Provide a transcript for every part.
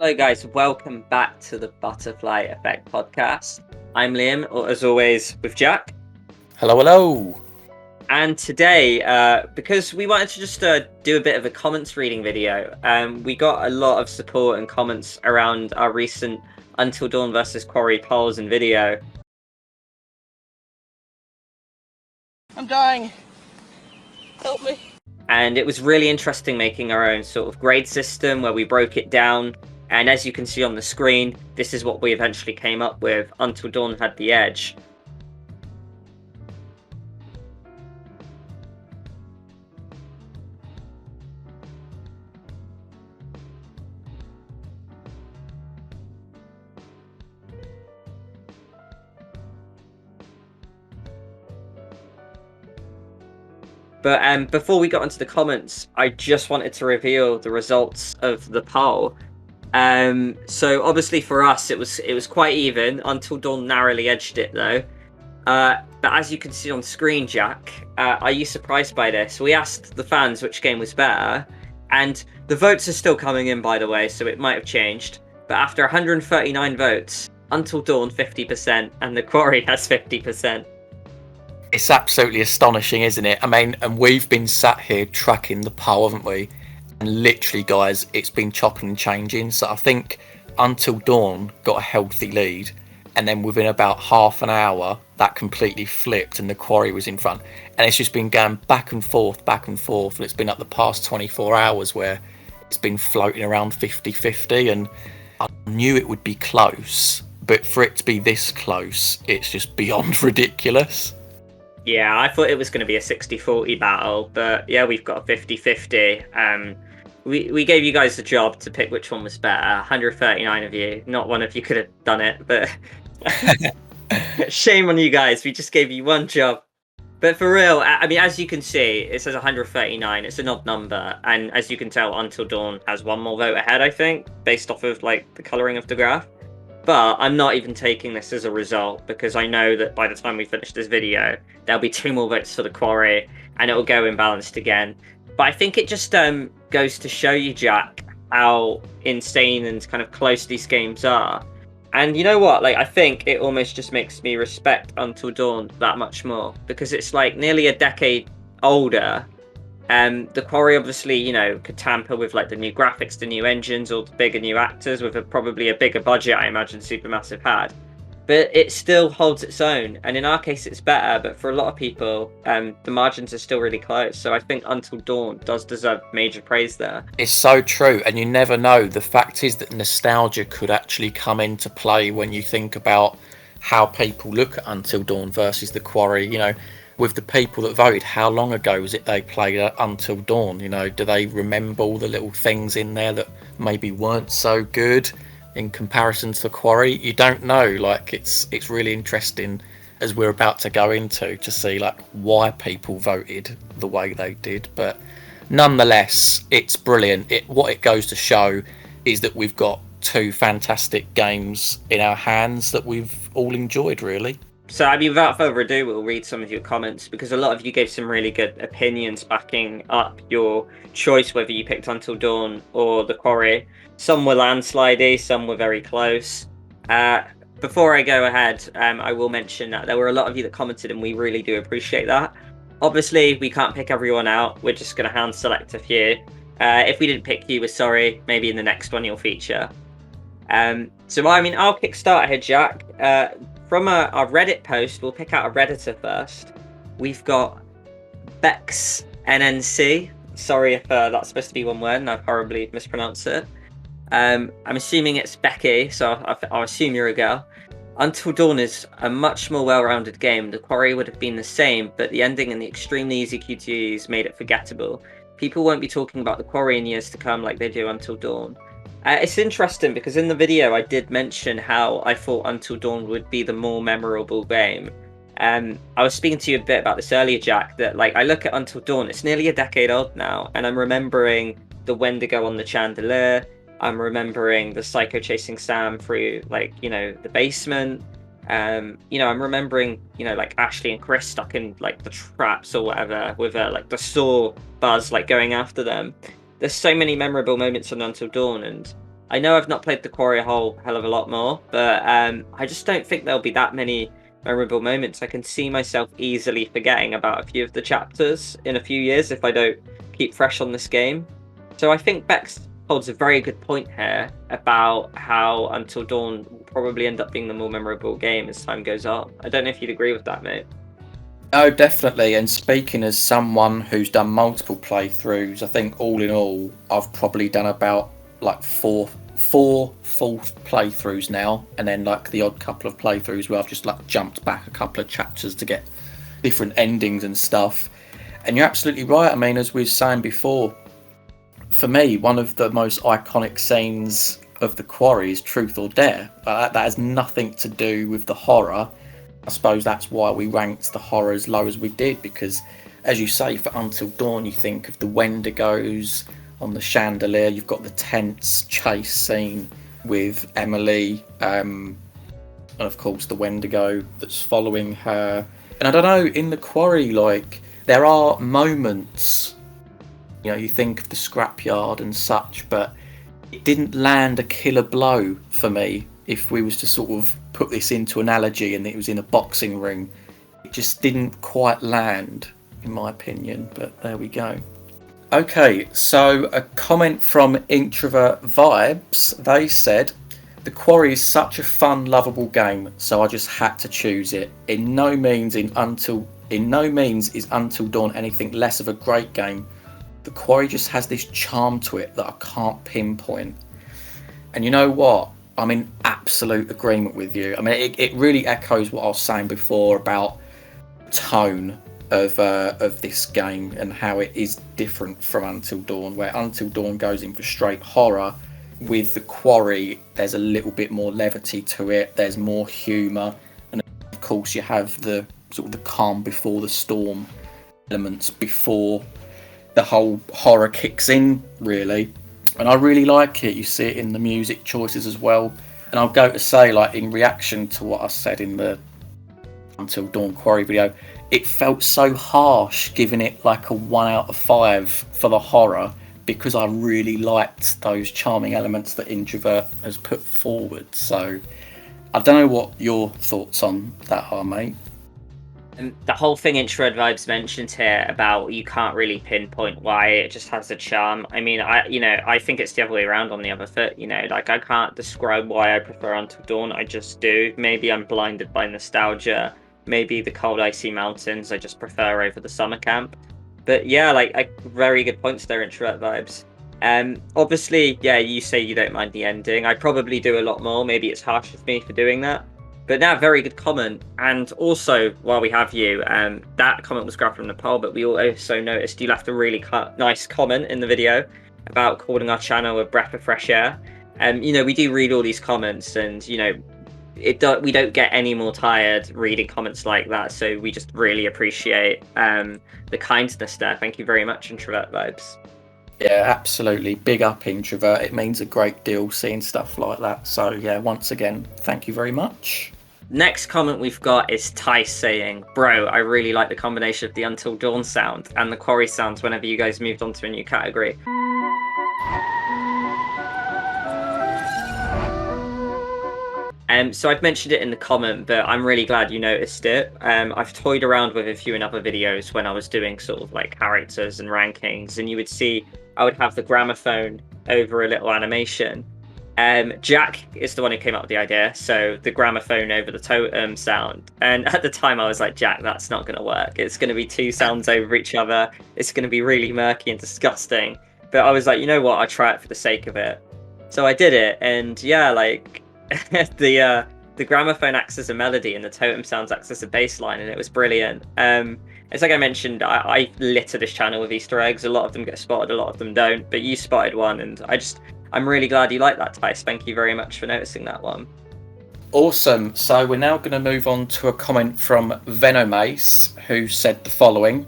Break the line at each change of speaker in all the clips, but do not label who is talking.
Hello, guys. Welcome back to the Butterfly Effect podcast. I'm Liam, or as always, with Jack.
Hello, hello.
And today, because we wanted to just do a bit of a comments reading video, we got a lot of support and comments around our recent Until Dawn versus Quarry polls and video.
I'm dying. Help me.
And it was really interesting making our own sort of grade system where we broke it down. And as you can see on the screen, this is what we eventually came up with. Until Dawn had the edge. But before we got into the comments, I just wanted to reveal the results of the poll. So obviously for us, it was quite even. Until Dawn narrowly edged it though. But as you can see on screen, Jack, are you surprised by this? We asked the fans which game was better, and the votes are still coming in, by the way, so it might have changed. But after 139 votes, Until Dawn 50%, and the Quarry has 50%.
It's absolutely astonishing, isn't it? I mean, and we've been sat here tracking the poll, haven't we? And literally, guys, it's been chopping and changing. So I think Until Dawn got a healthy lead, and then within about half an hour, that completely flipped and the Quarry was in front. And it's just been going back and forth, and it's been up the past 24 hours where it's been floating around 50-50, and I knew it would be close, but for it to be this close, it's just beyond ridiculous.
Yeah, I thought it was going to be a 60-40 battle, but yeah, we've got a 50-50. We gave you guys the job to pick which one was better. 139 of you. Not one of you could have done it, but shame on you guys. We just gave you one job. But for real, I mean, as you can see, it says 139. It's an odd number. And as you can tell, Until Dawn has one more vote ahead, I think, based off of like the colouring of the graph. But I'm not even taking this as a result because I know that by the time we finish this video, there'll be 2 more votes for the Quarry and it'll go imbalanced again. But I think it just goes to show you, Jack, how insane and kind of close these games are. And you know what? Like, I think it almost just makes me respect Until Dawn that much more because it's like nearly a decade older. The Quarry obviously, you know, could tamper with like the new graphics, the new engines, or the bigger new actors with probably a bigger budget, I imagine Supermassive had. But it still holds its own, and in our case it's better, but for a lot of people, the margins are still really close. So I think Until Dawn does deserve major praise there.
It's so true, and you never know. The fact is that nostalgia could actually come into play when you think about how people look at Until Dawn versus the Quarry, you know. With the people that voted, how long ago was it they played Until Dawn? You know, do they remember all the little things in there that maybe weren't so good in comparison to the Quarry? You don't know. Like, it's really interesting, as we're about to go into, to see like why people voted the way they did. But nonetheless, it's brilliant. What it goes to show is that we've got 2 fantastic games in our hands that we've all enjoyed, really.
So, I mean, without further ado, we'll read some of your comments because a lot of you gave some really good opinions backing up your choice, whether you picked Until Dawn or the Quarry. Some were landslidey, some were very close. Before I go ahead, I will mention that there were a lot of you that commented, and we really do appreciate that. Obviously, we can't pick everyone out. We're just going to hand select a few. If we didn't pick you, we're sorry. Maybe in the next one you'll feature. So, I mean, I'll kick start here, Jack. From our Reddit post, we'll pick out a Redditor first. We've got Bex NNC. Sorry if that's supposed to be one word and I've horribly mispronounced it. I'm assuming it's Becky, so I'll assume you're a girl. Until Dawn is a much more well-rounded game. The Quarry would have been the same, but the ending and the extremely easy QTEs made it forgettable. People won't be talking about the Quarry in years to come like they do Until Dawn. It's interesting because in the video I did mention how I thought Until Dawn would be the more memorable game. I was speaking to you a bit about this earlier, Jack, that like I look at Until Dawn, it's nearly a decade old now, and I'm remembering the Wendigo on the chandelier. I'm remembering the Psycho chasing Sam through, like, you know, the basement. You know, I'm remembering, you know, like Ashley and Chris stuck in like the traps or whatever with like the saw Buzz like going after them. There's so many memorable moments on Until Dawn, and I know I've not played the Quarry a whole hell of a lot more, but I just don't think there'll be that many memorable moments. I can see myself easily forgetting about a few of the chapters in a few years if I don't keep fresh on this game. So I think Bex holds a very good point here about how Until Dawn will probably end up being the more memorable game as time goes on. I don't know if you'd agree with that, mate.
Oh, definitely. And speaking as someone who's done multiple playthroughs, I think all in all, I've probably done about like four full playthroughs now, and then like the odd couple of playthroughs where I've just like jumped back a couple of chapters to get different endings and stuff. And you're absolutely right. I mean, as we were saying before, for me, one of the most iconic scenes of the Quarry is Truth or Dare. That has nothing to do with the horror. I suppose that's why we ranked the horror as low as we did, because, as you say, for Until Dawn, you think of the Wendigos on the chandelier. You've got the tense chase scene with Emily, and of course the Wendigo that's following her. And I don't know, in the Quarry, like, there are moments, you know, you think of the scrapyard and such, but it didn't land a killer blow for me. If we was to sort of put this into analogy and it was in a boxing ring, it just didn't quite land, in my opinion, but there we go. Okay, so a comment from Introvert Vibes. They said, the Quarry is such a fun, lovable game, so I just had to choose it. In no means is Until Dawn anything less of a great game. The Quarry just has this charm to it that I can't pinpoint. And you know what? I'm in absolute agreement with you. I mean, it really echoes what I was saying before about tone of this game and how it is different from Until Dawn, where Until Dawn goes in for straight horror. With the Quarry, there's a little bit more levity to it. There's more humour, and of course, you have the sort of the calm before the storm elements before the whole horror kicks in, really. And I really like it. You see it in the music choices as well. And I'll go to say, like, in reaction to what I said in the Until Dawn Quarry video, it felt so harsh giving it like a 1 out of 5 for the horror, because I really liked those charming elements that Introvert has put forward. So I don't know what your thoughts on that are, mate.
And the whole thing Introvert Vibes mentioned here about you can't really pinpoint why it just has a charm. I mean, I think it's the other way around on the other foot. You know, like, I can't describe why I prefer Until Dawn. I just do. Maybe I'm blinded by nostalgia. Maybe the cold icy mountains I just prefer over the summer camp. But yeah, like, very good points there, Introvert Vibes. Obviously, yeah, you say you don't mind the ending. I probably do a lot more. Maybe it's harsh of me for doing that. But that very good comment. And also, while we have you, that comment was grabbed from the poll, but we also noticed you left a really nice comment in the video about calling our channel a breath of fresh air. You know, we do read all these comments, and, you know, we don't get any more tired reading comments like that. So we just really appreciate the kindness there. Thank you very much, Introvert Vibes.
Yeah, absolutely. Big up, Introvert. It means a great deal seeing stuff like that. So yeah, once again, thank you very much.
Next comment we've got is Tice saying, bro, I really like the combination of the Until Dawn sound and the Quarry sounds whenever you guys moved on to a new category. So I've mentioned it in the comment, but I'm really glad you noticed it. I've toyed around with a few in other videos when I was doing sort of like characters and rankings, and you would see I would have the gramophone over a little animation. Jack is the one who came up with the idea, so the gramophone over the totem sound. And at the time I was like, Jack, that's not going to work. It's going to be two sounds over each other. It's going to be really murky and disgusting. But I was like, you know what, I'll try it for the sake of it. So I did it, and yeah, like, the gramophone acts as a melody and the totem sounds acts as a bass line, and it was brilliant. It's like I mentioned, I litter this channel with Easter eggs. A lot of them get spotted, a lot of them don't, but you spotted one, and I'm really glad you like that, Tice. Thank you very much for noticing that one.
Awesome. So we're now going to move on to a comment from Venomace, who said the following.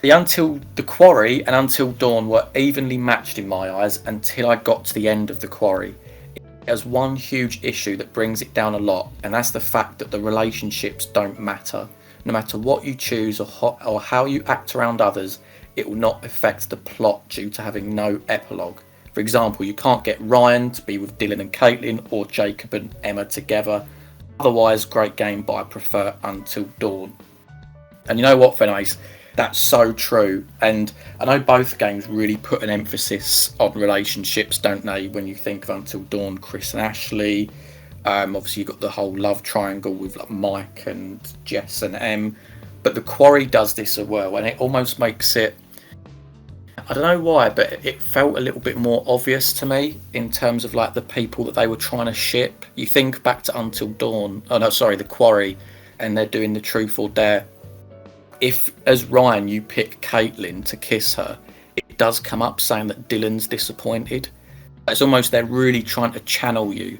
The Quarry and Until Dawn were evenly matched in my eyes until I got to the end of the Quarry. It has one huge issue that brings it down a lot, and that's the fact that the relationships don't matter. No matter what you choose or how you act around others, it will not affect the plot due to having no epilogue. For example, you can't get Ryan to be with Dylan and Caitlin or Jacob and Emma together. Otherwise, great game, but I prefer Until Dawn. And you know what, Venace? That's so true. And I know both games really put an emphasis on relationships, don't they? When you think of Until Dawn, Chris and Ashley. Obviously, you've got the whole love triangle with like Mike and Jess and Em. But the Quarry does this as well, and it almost makes it, I don't know why, but it felt a little bit more obvious to me in terms of like the people that they were trying to ship. You think back to Until Dawn, the Quarry, and they're doing the Truth or Dare. If, as Ryan, you pick Caitlin to kiss her, it does come up saying that Dylan's disappointed. It's almost they're really trying to channel you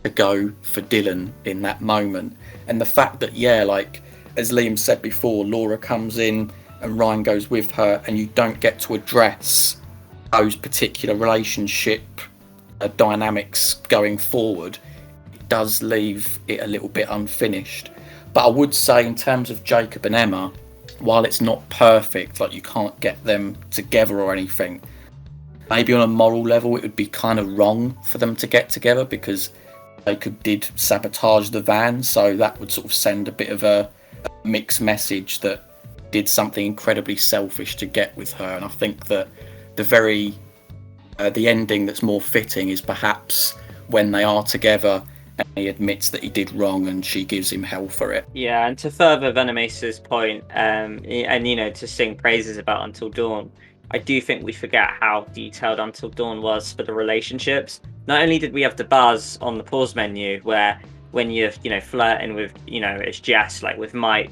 to go for Dylan in that moment. And the fact that, yeah, like, as Liam said before, Laura comes in and Ryan goes with her, and you don't get to address those particular relationship dynamics going forward, it does leave it a little bit unfinished. But I would say in terms of Jacob and Emma, while it's not perfect, like you can't get them together or anything, maybe on a moral level it would be kind of wrong for them to get together, because Jacob did sabotage the van, so that would sort of send a bit of a mixed message that did something incredibly selfish to get with her. And I think that the ending that's more fitting is perhaps when they are together and he admits that he did wrong and she gives him hell for it.
Yeah, and to further Venemace's point, and you know, to sing praises about Until Dawn, I do think we forget how detailed Until Dawn was for the relationships. Not only did we have the buzz on the pause menu where when you're, you know, flirting with, you know, it's Jess, like with Mike,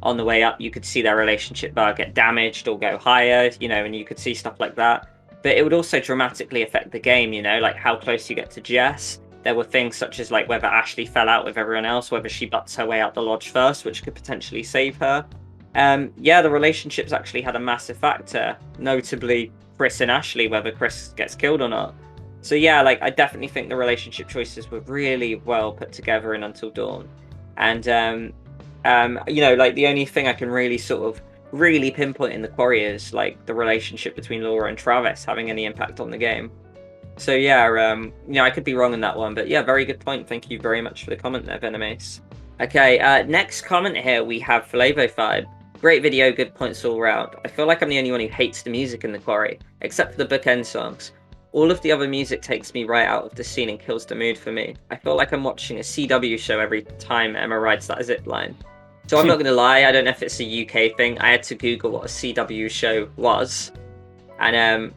on the way up you could see their relationship bar get damaged or go higher, you know, and you could see stuff like that. But it would also dramatically affect the game, you know, like how close you get to Jess. There were things such as like whether Ashley fell out with everyone else, whether she butts her way out the lodge first, which could potentially save her. Yeah, the relationships actually had a massive factor, notably Chris and Ashley, whether Chris gets killed or not. So yeah, like I definitely think the relationship choices were really well put together in Until Dawn. And you know, like the only thing I can really pinpoint in the Quarry is like the relationship between Laura and Travis having any impact on the game. So yeah, you know, I could be wrong on that one, but yeah, very good point. Thank you very much for the comment there, Venemace. Okay, next comment here we have Flavofied. Great video, good points all round. I feel like I'm the only one who hates the music in the Quarry, except for the bookend songs. All of the other music takes me right out of the scene and kills the mood for me. I feel like I'm watching a CW show every time Emma rides that zip line. So I'm not going to lie, I don't know if it's a UK thing. I had to Google what a CW show was. And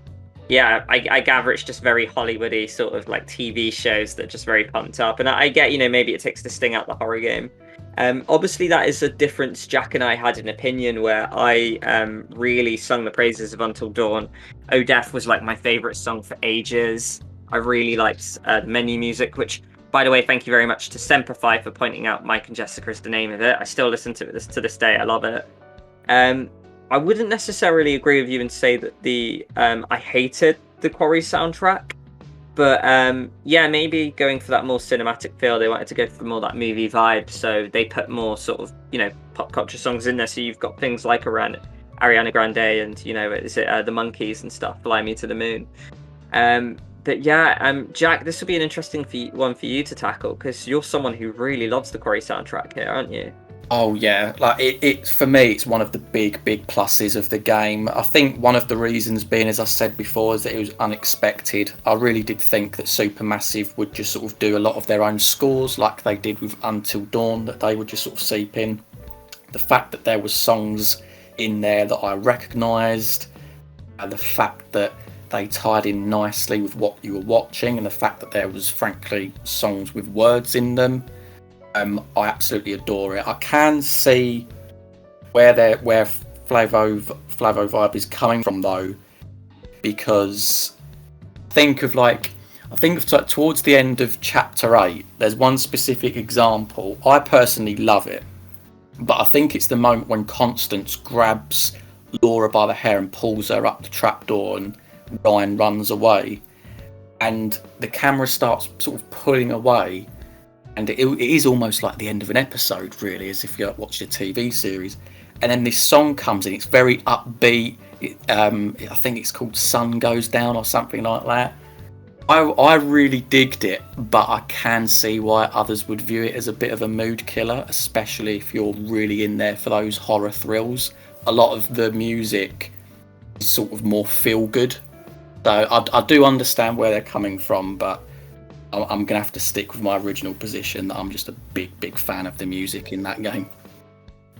yeah, I gather it's just very Hollywoody sort of like TV shows that are just very pumped up. And I get, you know, maybe it takes the sting out the horror game. Obviously that is a difference Jack and I had an opinion where I really sung the praises of Until Dawn. Oh Death was like my favourite song for ages. I really liked menu music, which, by the way, thank you very much to Semperfi for pointing out Mike and Jessica is the name of it. I still listen to it to this day. I love it. I wouldn't necessarily agree with you and say that I hated the Quarry soundtrack. But yeah, maybe going for that more cinematic feel. They wanted to go for more that movie vibe. So they put more sort of, you know, pop culture songs in there. So you've got things like around Ariana Grande and, you know, is it the Monkees and stuff, Fly Me to the Moon. But yeah, Jack, this will be an interesting one for you to tackle because you're someone who really loves the Quarry soundtrack here, aren't you?
Oh yeah, like it for me, it's one of the big pluses of the game. I think one of the reasons being, as I said before, is that it was unexpected. I really did think that Supermassive would just sort of do a lot of their own scores like they did with Until Dawn, that they would just sort of seep in. The fact that there was songs in there that I recognised, the fact that they tied in nicely with what you were watching, and the fact that there was frankly songs with words in them. I absolutely adore it. I can see where Flavo Vibe is coming from though, because think of towards the end of chapter 8, there's one specific example. I personally love it, but I think it's the moment when Constance grabs Laura by the hair and pulls her up the trapdoor and Ryan runs away, and the camera starts sort of pulling away. And it is almost like the end of an episode, really, as if you're watching a TV series. And then this song comes in. It's very upbeat. I think it's called Sun Goes Down or something like that. I really digged it, but I can see why others would view it as a bit of a mood killer, especially if you're really in there for those horror thrills. A lot of the music is sort of more feel good. So I do understand where they're coming from, but I'm going to have to stick with my original position that I'm just a big fan of the music in that game.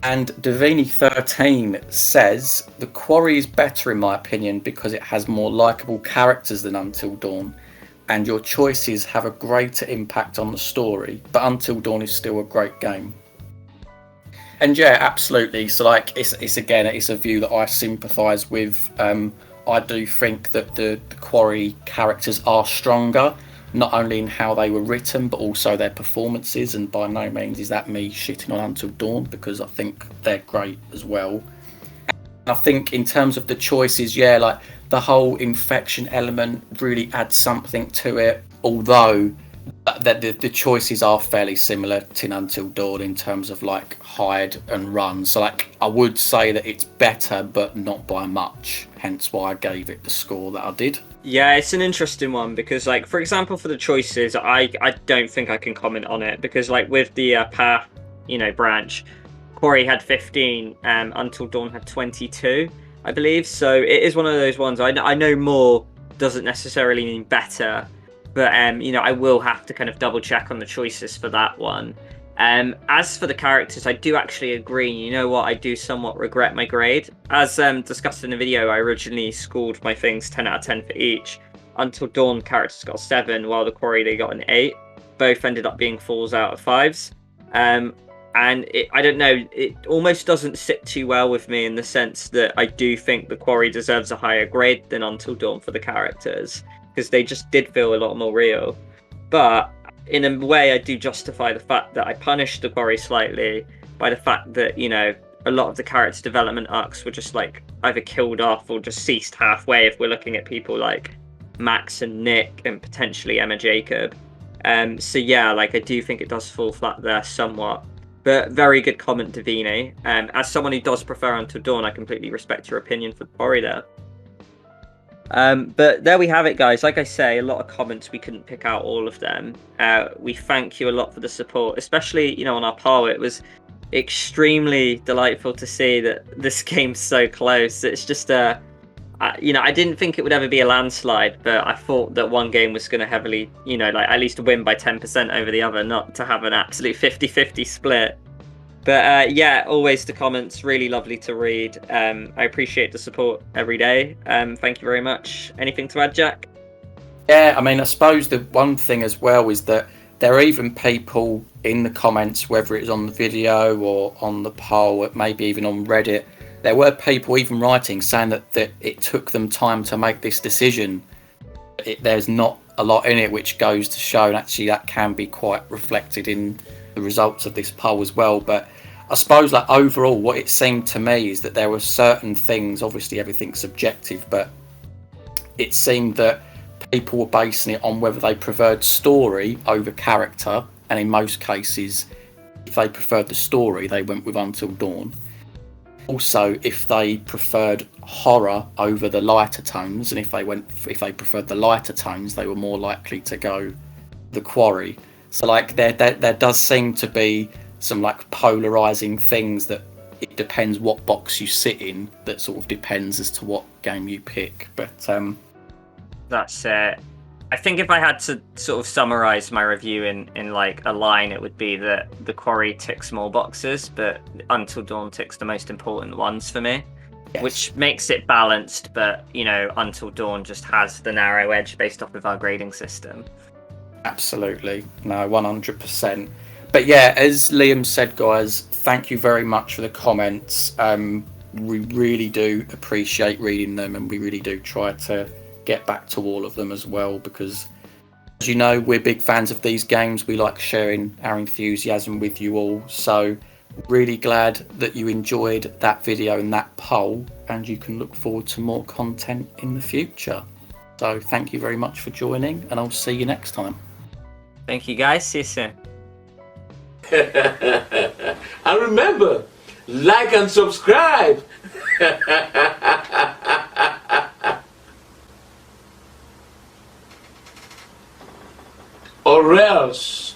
And Davini13 says, the Quarry is better in my opinion because it has more likeable characters than Until Dawn, and your choices have a greater impact on the story, but Until Dawn is still a great game. And yeah, absolutely. So like, it's a view that I sympathise with. I do think that the Quarry characters are stronger, not only in how they were written, but also their performances. And by no means is that me shitting on Until Dawn, because I think they're great as well. And I think in terms of the choices, yeah, like the whole infection element really adds something to it. Although the choices are fairly similar to Until Dawn in terms of like hide and run. So like I would say that it's better, but not by much. Hence why I gave it the score that I did.
Yeah, it's an interesting one because, like, for example, for the choices, I don't think I can comment on it because, like, with the path, branch, Quarry had 15, Until Dawn had 22, I believe. So it is one of those ones. I know more doesn't necessarily mean better, but I will have to kind of double check on the choices for that one. As for the characters, I do actually agree. You know what? I do somewhat regret my grade. As discussed in the video, I originally scored my things 10 out of 10 for each. Until Dawn characters got 7, while the Quarry, they got an 8. Both ended up being 4s out of 5s. And I don't know, it almost doesn't sit too well with me in the sense that I do think the Quarry deserves a higher grade than Until Dawn for the characters, because they just did feel a lot more real. But in a way, I do justify the fact that I punished the Quarry slightly by the fact that, a lot of the character development arcs were just like either killed off or just ceased halfway if we're looking at people like Max and Nick and potentially Emma Jacob. So yeah, like I do think it does fall flat there somewhat. But very good comment, Davini. As someone who does prefer Until Dawn, I completely respect your opinion for the Quarry there. But there we have it, guys. Like I say, a lot of comments, we couldn't pick out all of them. We thank you a lot for the support, especially on our poll. It was extremely delightful to see that this game's so close. It's just I didn't think it would ever be a landslide, but I thought that one game was going to heavily like at least win by 10% over the other, not to have an absolute 50-50 split. But yeah, always the comments, really lovely to read. I appreciate the support every day. Thank you very much. Anything to add, Jack?
Yeah, I mean, I suppose the one thing as well is that there are even people in the comments, whether it's on the video or on the poll, maybe even on Reddit, there were people even writing saying that it took them time to make this decision. There's not a lot in it, which goes to show, and actually that can be quite reflected in the results of this poll as well. But I suppose like overall what it seemed to me is that there were certain things, obviously everything's subjective, but it seemed that people were basing it on whether they preferred story over character, and in most cases if they preferred the story they went with Until Dawn. Also, if they preferred horror over the lighter tones, and if they preferred the lighter tones, they were more likely to go the Quarry. So like there does seem to be some like polarizing things that it depends what box you sit in, that sort of depends as to what game you pick. But
that's it. I think if I had to sort of summarize my review in like a line, it would be that the Quarry ticks more boxes, but Until Dawn ticks the most important ones for me. Yes. Which makes it balanced, but Until Dawn just has the narrow edge based off of our grading system.
Absolutely. No, 100%. But yeah, as Liam said, guys, thank you very much for the comments. We really do appreciate reading them, and we really do try to get back to all of them as well, because as you know, we're big fans of these games. We like sharing our enthusiasm with you all. So really glad that you enjoyed that video and that poll, and you can look forward to more content in the future. So thank you very much for joining, and I'll see you next time.
Thank you, guys. See you soon.
And remember, like and subscribe. rares.